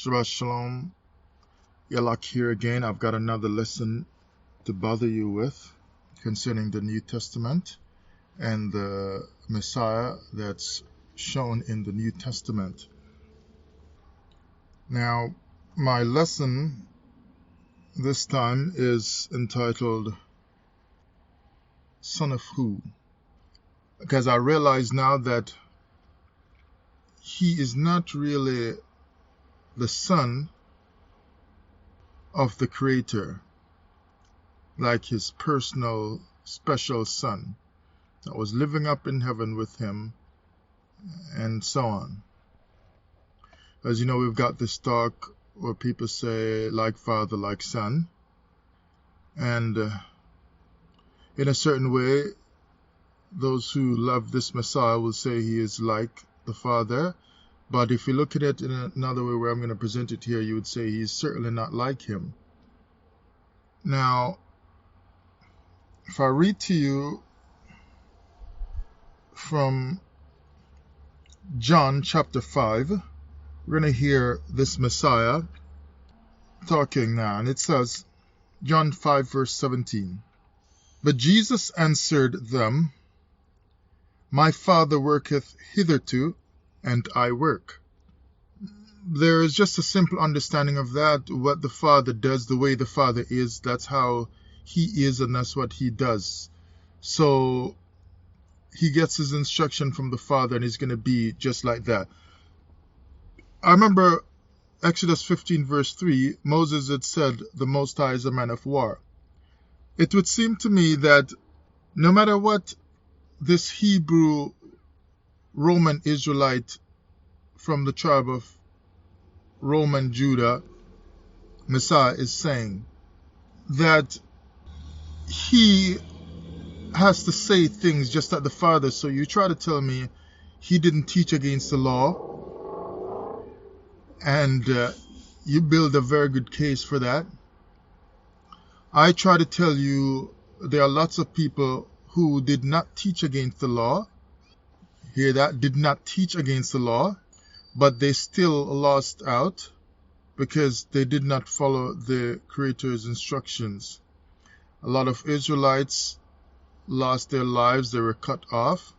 Shabbat Shalom. Yalak here again. I've got another lesson to bother you with concerning the New Testament and the Messiah that's shown in the New Testament. Now, my lesson this time is entitled Son of Who? Because I realize now that he is not really the son of the Creator, like his personal special son that was living up in heaven with him, and so on. As you know, we've got this talk where people say like father, like son, and in a certain way, those who love this Messiah will say he is like the Father. But if you look at it in another way where I'm going to present it here, you would say he's certainly not like him. Now, if I read to you from John chapter 5, we're going to hear this Messiah talking now. And it says, John 5 verse 17, "But Jesus answered them, My Father worketh hitherto, and I work." There is just a simple understanding of that. What the Father does, the way the Father is, that's how he is, and that's what he does. So he gets his instruction from the Father, and he's going to be just like that. I remember Exodus 15 verse 3, Moses had said, the Most High is a man of war. It would seem to me that no matter what this Hebrew Roman Israelite from the tribe of Roman Judah, Messiah, is saying, that he has to say things just like the Father. So you try to tell me he didn't teach against the law, and you build a very good case for that. I try to tell you there are lots of people who did not teach against the law. Hear that? Did not teach against the law, but they still lost out because they did not follow the Creator's instructions. A lot of Israelites lost their lives. They were cut off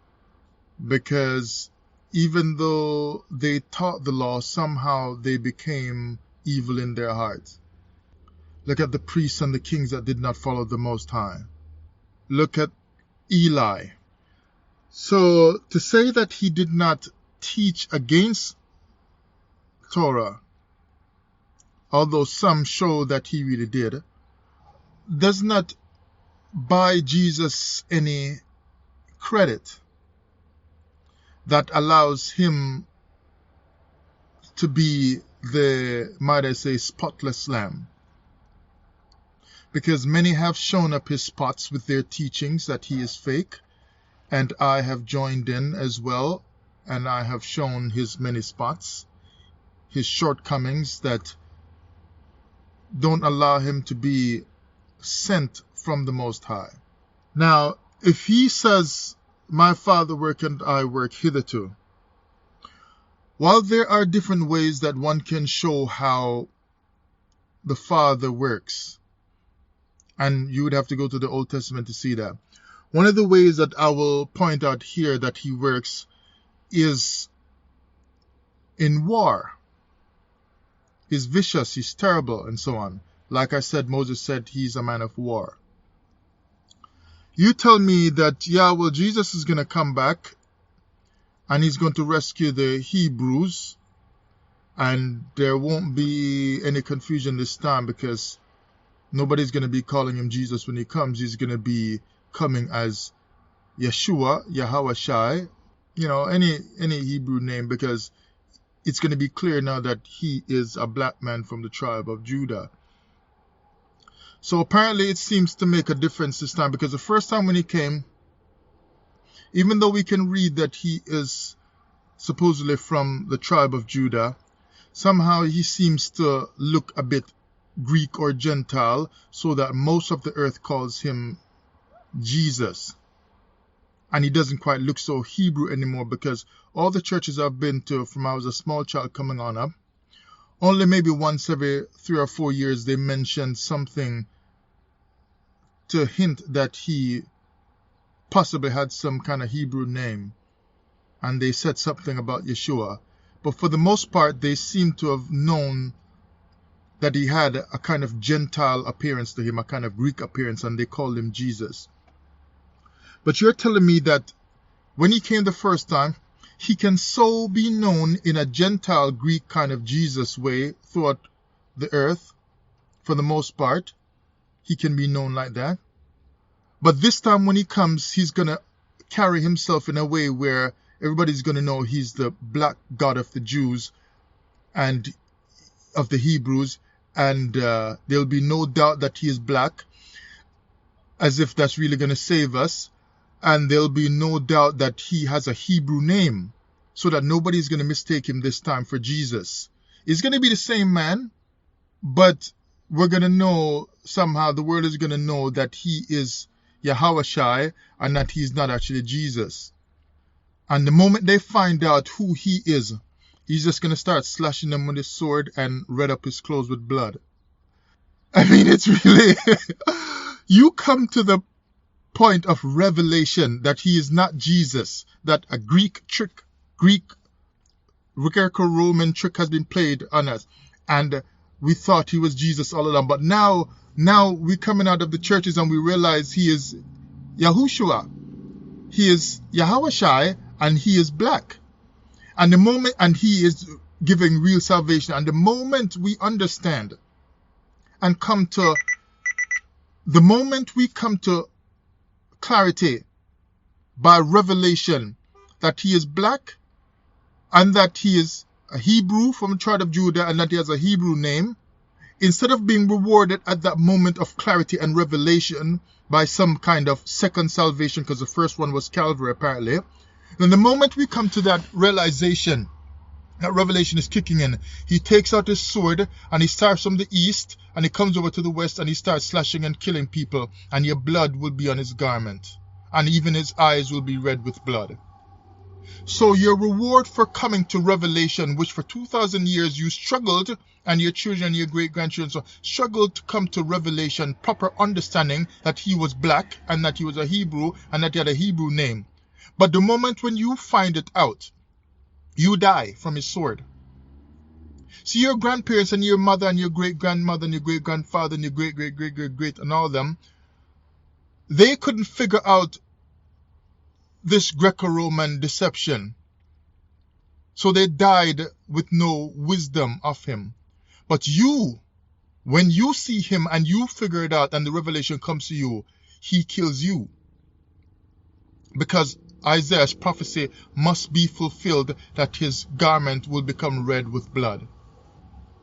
because even though they taught the law, somehow they became evil in their hearts. Look at the priests and the kings that did not follow the Most High. Look at Eli. So to say that he did not teach against Torah, although some show that he really did, does not buy Jesus any credit that allows him to be the, might I say, spotless lamb. Because many have shown up his spots with their teachings that he is fake, and I have joined in as well, and I have shown his many spots, his shortcomings that don't allow him to be sent from the Most High. Now, if he says, My Father work and I work hitherto, while there are different ways that one can show how the Father works, and you would have to go to the Old Testament to see that. One of the ways that I will point out here that he works is in war. He's vicious, he's terrible, and so on. Like I said, Moses said he's a man of war. You tell me that, yeah, well, Jesus is going to come back and he's going to rescue the Hebrews, and there won't be any confusion this time because nobody's going to be calling him Jesus when he comes. He's going to be coming as Yeshua, Yahawashai, any Hebrew name, because it's going to be clear now that he is a black man from the tribe of Judah. So apparently it seems to make a difference this time, because the first time when he came, even though we can read that he is supposedly from the tribe of Judah, somehow he seems to look a bit Greek or Gentile, so that most of the earth calls him Jesus. And he doesn't quite look so Hebrew anymore, because all the churches I've been to from I was a small child coming on up, Only maybe once every 3 or 4 years they mentioned something to hint that he possibly had some kind of Hebrew name, and they said something about Yeshua. But for the most part, they seem to have known that he had a kind of Gentile appearance to him, a kind of Greek appearance, and they called him Jesus. But you're telling me that when he came the first time, he can so be known in a Gentile Greek kind of Jesus way throughout the earth, for the most part. He can be known like that. But this time when he comes, he's going to carry himself in a way where everybody's going to know he's the black God of the Jews and of the Hebrews, and there'll be no doubt that he is black, as if that's really going to save us. And there'll be no doubt that he has a Hebrew name, so that nobody's going to mistake him this time for Jesus. He's going to be the same man, but we're going to know somehow, the world is going to know that he is Yahushua and that he's not actually Jesus. And the moment they find out who he is, he's just going to start slashing them with his sword and red up his clothes with blood. I mean, it's really... You come to the point of revelation that he is not Jesus, that a Greek Greco-Roman trick has been played on us, and we thought he was Jesus all along. But now we're coming out of the churches and we realize he is Yahushua, he is Yahushua, and he is black, and he is giving real salvation. And the moment we understand and come to clarity by revelation that he is black and that he is a Hebrew from the tribe of Judah and that he has a Hebrew name, instead of being rewarded at that moment of clarity and revelation by some kind of second salvation, because the first one was Calvary apparently, then the moment we come to that realization, that revelation is kicking in, he takes out his sword and he starts from the east and he comes over to the west and he starts slashing and killing people, and your blood will be on his garment and even his eyes will be red with blood. So your reward for coming to revelation, which for 2,000 years you struggled, and your children and your great-grandchildren struggled to come to revelation, proper understanding that he was black and that he was a Hebrew and that he had a Hebrew name. But the moment when you find it out, you die from his sword. See, your grandparents and your mother and your great-grandmother and your great-grandfather and your great-great-great-great-great and all of them, they couldn't figure out this Greco-Roman deception. So they died with no wisdom of him. But you, when you see him and you figure it out and the revelation comes to you, he kills you. Because Isaiah's prophecy must be fulfilled that his garment will become red with blood.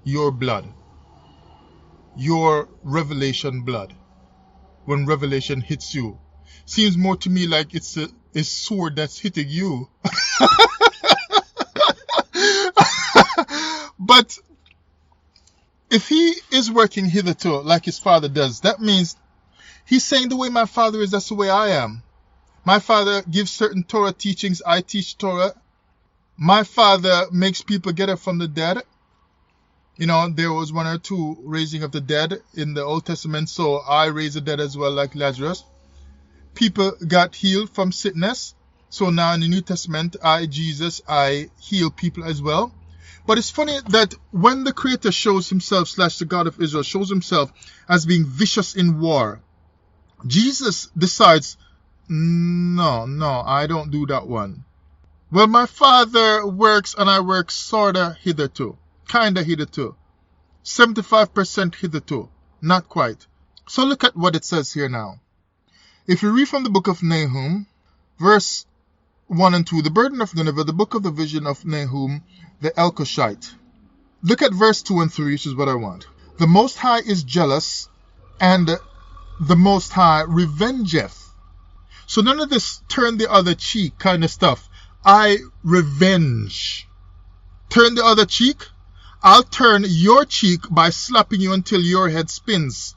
Your blood. Your revelation blood. When revelation hits you. Seems more to me like it's a sword that's hitting you. But if he is working hitherto like his father does, that means he's saying the way my father is, that's the way I am. My father gives certain Torah teachings, I teach Torah. My father makes people get up from the dead. You know, there was 1 or 2 raising of the dead in the Old Testament, so I raise the dead as well, like Lazarus. People got healed from sickness, so now in the New Testament, Jesus, I heal people as well. But it's funny that when the Creator shows himself, / the God of Israel, shows himself as being vicious in war, Jesus decides, no, I don't do that one. Well, my father works and I work sorta hitherto. Kinda hitherto. 75% hitherto. Not quite. So look at what it says here now. If you read from the book of Nahum, verse 1 and 2, the burden of Nineveh, the book of the vision of Nahum, the Elkoshite. Look at verse 2 and 3, which is what I want. The Most High is jealous, and the Most High revengeth. So none of this turn the other cheek kind of stuff. I revenge. Turn the other cheek? I'll turn your cheek by slapping you until your head spins.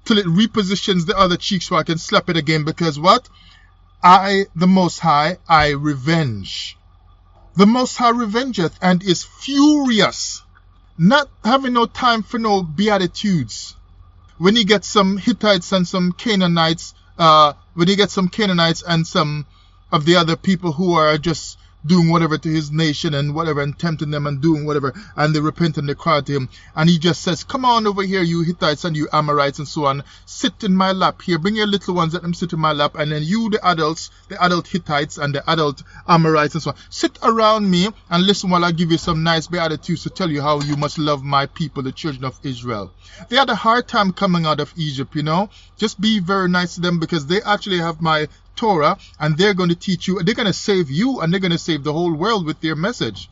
Till it repositions the other cheek so I can slap it again. Because what? I, the Most High, I revenge. The Most High revengeth and is furious. not having no time for no beatitudes. When you get some Hittites and some Canaanites, and some of the other people who are just doing whatever to his nation and whatever, and tempting them and doing whatever, and they repent and they cry to him, and he just says, come on over here, you Hittites and you Amorites and so on, sit in my lap here, bring your little ones, let them sit in my lap, and then you, the adults, the adult Hittites and the adult Amorites and so on, sit around me and listen while I give you some nice beatitudes to tell you how you must love my people, the children of Israel. They had a hard time coming out of Egypt, just be very nice to them, because they actually have my Torah, and they're going to teach you, they're going to save you, and they're going to save the whole world with their message.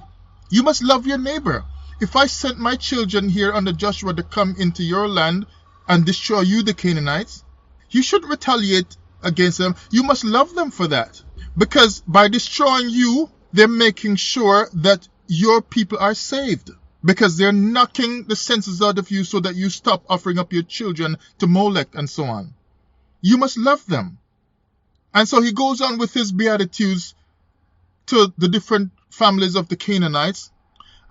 You must love your neighbor. If I sent my children here under Joshua to come into your land and destroy you, the Canaanites, you shouldn't retaliate against them. You must love them for that, because by destroying you, they're making sure that your people are saved, because they're knocking the senses out of you so that you stop offering up your children to Molech and so on. You must love them. And so he goes on with his beatitudes to the different families of the Canaanites,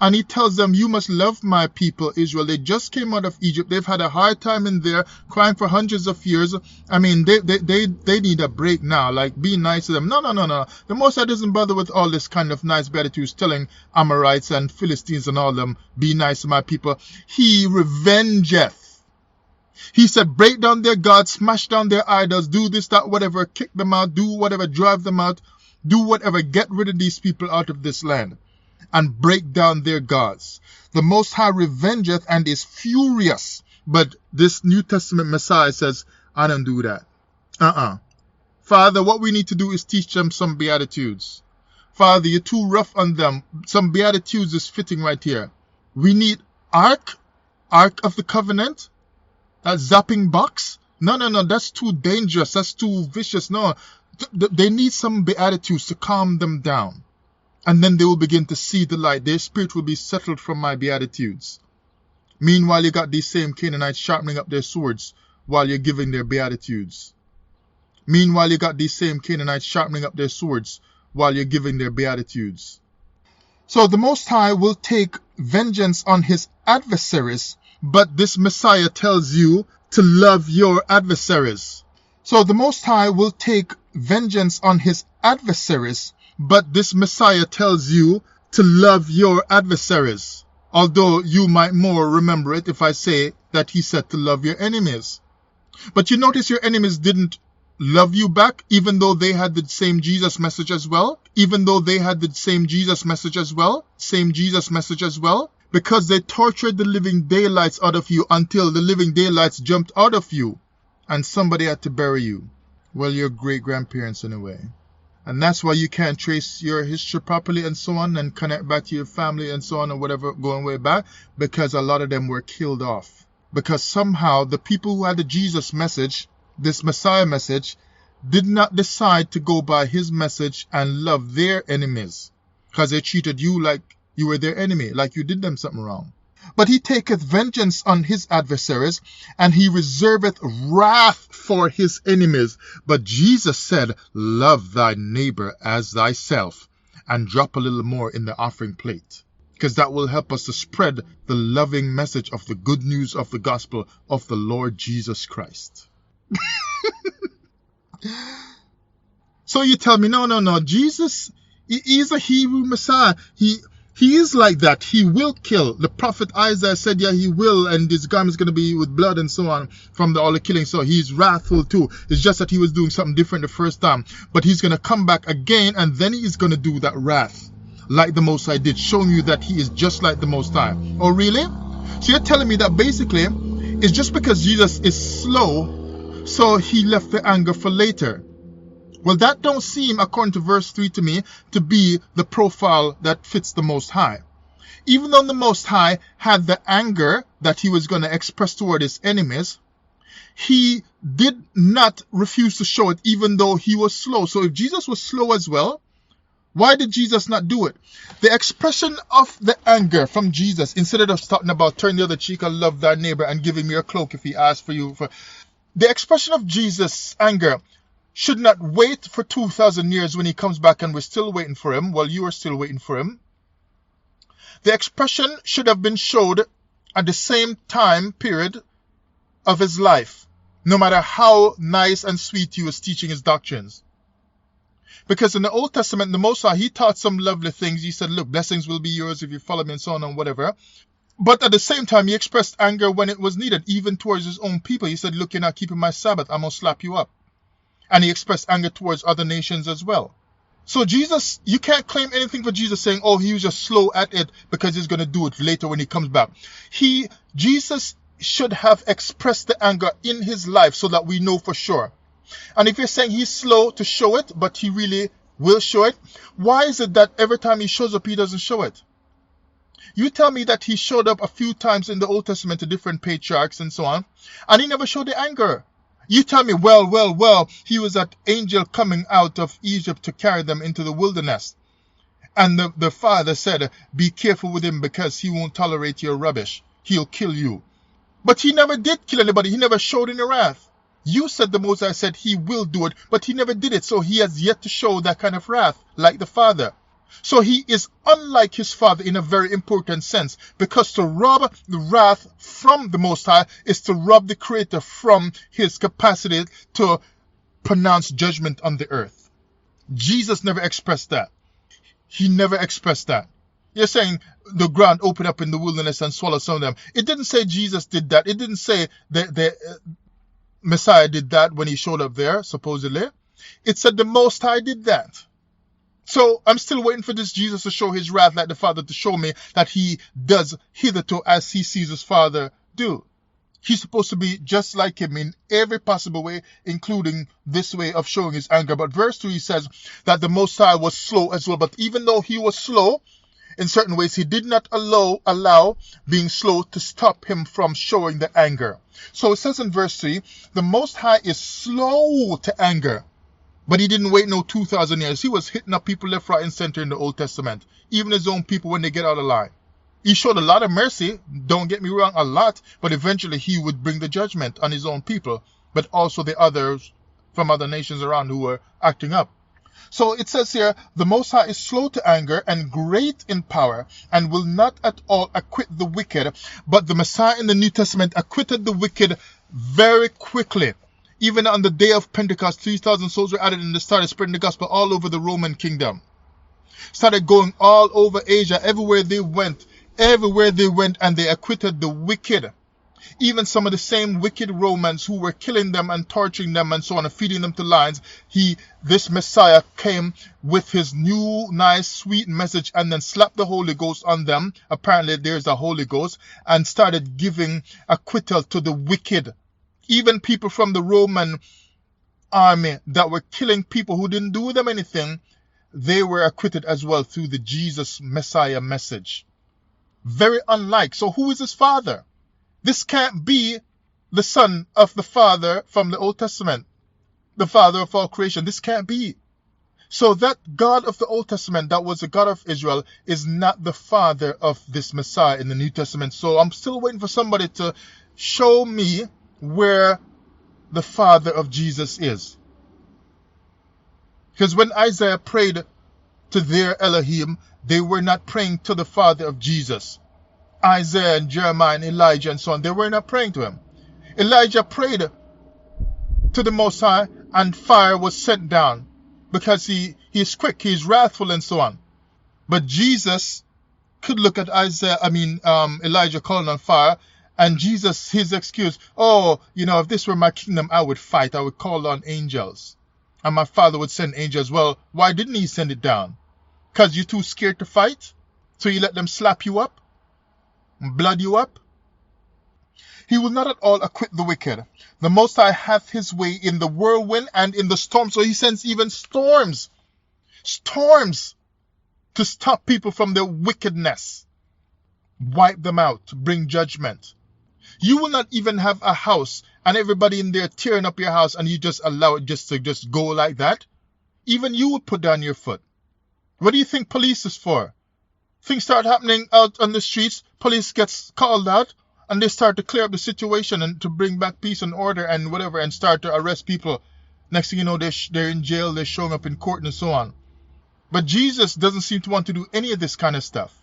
and he tells them, you must love my people Israel. They just came out of Egypt. They've had a hard time in there, crying for hundreds of years. I mean, they need a break now. Like, be nice to them. No. The Most High doesn't bother with all this kind of nice beatitudes, telling Amorites and Philistines and all them, be nice to my people. He revengeth. He said, break down their gods, smash down their idols, do this, that, whatever, kick them out, do whatever, drive them out, do whatever, get rid of these people out of this land and break down their gods. The Most High revengeth and is furious. But this New Testament Messiah says, I don't do that. Father, what we need to do is teach them some beatitudes. Father, you're too rough on them. Some beatitudes is fitting right here. We need Ark of the Covenant. A zapping box? No, that's too dangerous. That's too vicious. No, they need some beatitudes to calm them down. And then they will begin to see the light. Their spirit will be settled from my beatitudes. Meanwhile, you got these same Canaanites sharpening up their swords while you're giving their beatitudes. Meanwhile, you got these same Canaanites sharpening up their swords while you're giving their beatitudes. So the Most High will take vengeance on his adversaries, but this Messiah tells you to love your adversaries. So the Most High will take vengeance on his adversaries, but this Messiah tells you to love your adversaries. Although you might more remember it if I say that he said to love your enemies. But you notice your enemies didn't love you back, even though they had the same Jesus message as well. Because they tortured the living daylights out of you until the living daylights jumped out of you and somebody had to bury you. Well, your great-grandparents in a way. And that's why you can't trace your history properly and so on and connect back to your family and so on or whatever going way back, because a lot of them were killed off. Because somehow the people who had the Jesus message, this Messiah message, did not decide to go by his message and love their enemies, because they treated you like you were their enemy, like you did them something wrong. But he taketh vengeance on his adversaries, and he reserveth wrath for his enemies. But Jesus said, love thy neighbor as thyself, and drop a little more in the offering plate, because that will help us to spread the loving message of the good news of the gospel of the Lord Jesus Christ. So you tell me, no, Jesus, he is a Hebrew Messiah. He is like that. He will kill. The prophet Isaiah said, yeah, he will, and his garment is going to be with blood and so on from all the killing. So he's wrathful too. It's just that he was doing something different the first time. But he's going to come back again, and then he is going to do that wrath like the Most High did, showing you that he is just like the Most High. Oh, really? So you're telling me that basically it's just because Jesus is slow, so he left the anger for later. Well, that don't seem, according to verse 3 to me, to be the profile that fits the Most High. Even though the Most High had the anger that he was going to express toward his enemies, he did not refuse to show it, even though he was slow. So if Jesus was slow as well, why did Jesus not do it? The expression of the anger from Jesus, instead of talking about turn the other cheek and love thy neighbor and giving me a cloak if he asks for you, the expression of Jesus' anger should not wait for 2,000 years when he comes back and we're still waiting for him. Well, you are still waiting for him. The expression should have been showed at the same time period of his life, no matter how nice and sweet he was teaching his doctrines. Because in the Old Testament, the Most High, he taught some lovely things. He said, look, blessings will be yours if you follow me and so on and whatever. But at the same time, he expressed anger when it was needed, even towards his own people. He said, look, you're not keeping my Sabbath, I'm going to slap you up. And he expressed anger towards other nations as well. So Jesus, you can't claim anything for Jesus saying, oh, he was just slow at it because he's going to do it later when he comes back. Jesus should have expressed the anger in his life so that we know for sure. And if you're saying he's slow to show it, but he really will show it, why is it that every time he shows up, he doesn't show it? You tell me that he showed up a few times in the Old Testament to different patriarchs and so on, and he never showed the anger. You tell me, well, he was that angel coming out of Egypt to carry them into the wilderness. And the father said, be careful with him because he won't tolerate your rubbish. He'll kill you. But he never did kill anybody. He never showed any wrath. You said the Most High said he will do it, but he never did it. So he has yet to show that kind of wrath like the Father. So he is unlike his Father in a very important sense, because to rob the wrath from the Most High is to rob the Creator from his capacity to pronounce judgment on the earth. Jesus never expressed that. He never expressed that. You're saying the ground opened up in the wilderness and swallowed some of them. It didn't say Jesus did that. It didn't say the Messiah did that when he showed up there, supposedly. It said the Most High did that. So I'm still waiting for this Jesus to show his wrath like the Father, to show me that he does hitherto as he sees his Father do. He's supposed to be just like him in every possible way, including this way of showing his anger. But verse 3 says that the Most High was slow as well. But even though he was slow, in certain ways, he did not allow being slow to stop him from showing the anger. So it says in verse 3, the Most High is slow to anger. But he didn't wait no 2,000 years. He was hitting up people left, right, and center in the Old Testament. Even his own people when they get out of line. He showed a lot of mercy, don't get me wrong, a lot. But eventually he would bring the judgment on his own people. But also the others from other nations around who were acting up. So it says here, the Most High is slow to anger and great in power, and will not at all acquit the wicked. But the Messiah in the New Testament acquitted the wicked very quickly. Even on the day of Pentecost, 3,000 souls were added and they started spreading the gospel all over the Roman kingdom. Started going all over Asia, everywhere they went, and they acquitted the wicked. Even some of the same wicked Romans who were killing them and torturing them and so on and feeding them to lions, this Messiah came with his new, nice, sweet message and then slapped the Holy Ghost on them. Apparently there's a Holy Ghost, and started giving acquittal to the wicked. Even people from the Roman army that were killing people who didn't do them anything, they were acquitted as well through the Jesus Messiah message. Very unlike. So who is his Father? This can't be the Son of the Father from the Old Testament, the Father of all creation. This can't be. So that God of the Old Testament, that was the God of Israel, is not the Father of this Messiah in the New Testament. So I'm still waiting for somebody to show me where the Father of Jesus is. Because when Isaiah prayed to their Elohim, they were not praying to the Father of Jesus. Isaiah and Jeremiah and Elijah and so on, they were not praying to him. Elijah prayed to the Most High and fire was sent down because he is quick, he is wrathful and so on. But Jesus could look at Elijah calling on fire, and Jesus, his excuse, if this were my kingdom, I would fight, I would call on angels. And my Father would send angels. Well, why didn't he send it down? Because you're too scared to fight? So you let them slap you up? Blood you up? He will not at all acquit the wicked. The Most High hath his way in the whirlwind and in the storm. So he sends even storms to stop people from their wickedness. Wipe them out, bring judgment. You will not even have a house and everybody in there tearing up your house and you just allow it to just go like that. Even you would put down your foot. What do you think police is for? Things start happening out on the streets, police gets called out, and they start to clear up the situation and to bring back peace and order and whatever, and start to arrest people. Next thing you know, they're in jail, they're showing up in court and so on. But Jesus doesn't seem to want to do any of this kind of stuff.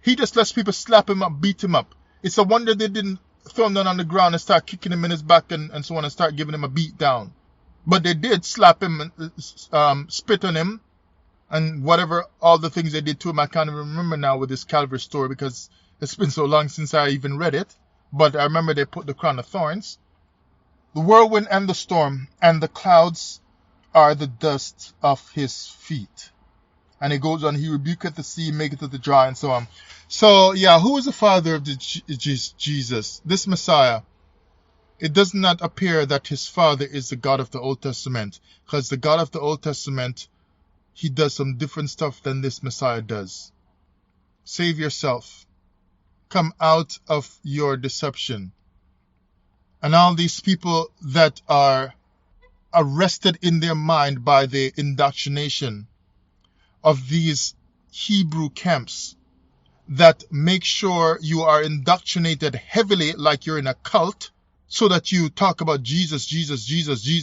He just lets people slap him up, beat him up. It's a wonder they didn't throw him down on the ground and start kicking him in his back and so on and start giving him a beat down. But they did slap him and spit on him and whatever, all the things they did to him. I can't even remember now with this Calvary story because it's been so long since I even read it. But I remember they put the crown of thorns. The whirlwind and the storm and the clouds are the dust of his feet. And it goes on, he rebuketh the sea, maketh it dry, and so on. So, yeah, who is the father of Jesus? This Messiah. It does not appear that his father is the God of the Old Testament. Because the God of the Old Testament, he does some different stuff than this Messiah does. Save yourself. Come out of your deception. And all these people that are arrested in their mind by the indoctrination of these Hebrew camps that make sure you are indoctrinated heavily like you're in a cult, so that you talk about Jesus, Yahushua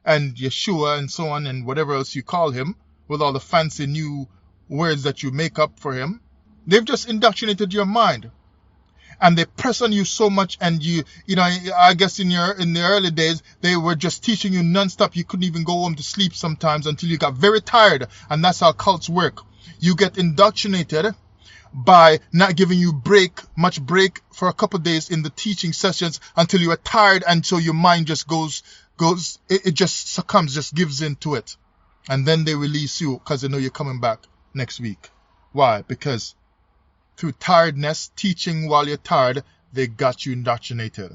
and Yeshua and so on and whatever else you call him with all the fancy new words that you make up for him. They've just indoctrinated your mind. And they press on you so much, and you know, I guess in the early days, they were just teaching you non-stop. You couldn't even go home to sleep sometimes until you got very tired. And that's how cults work. You get indoctrinated by not giving you much break for a couple of days in the teaching sessions until you are tired, and so your mind just it just succumbs, just gives in to it. And then they release you because they know you're coming back next week. Why? Because through tiredness, teaching while you're tired, they got you indoctrinated.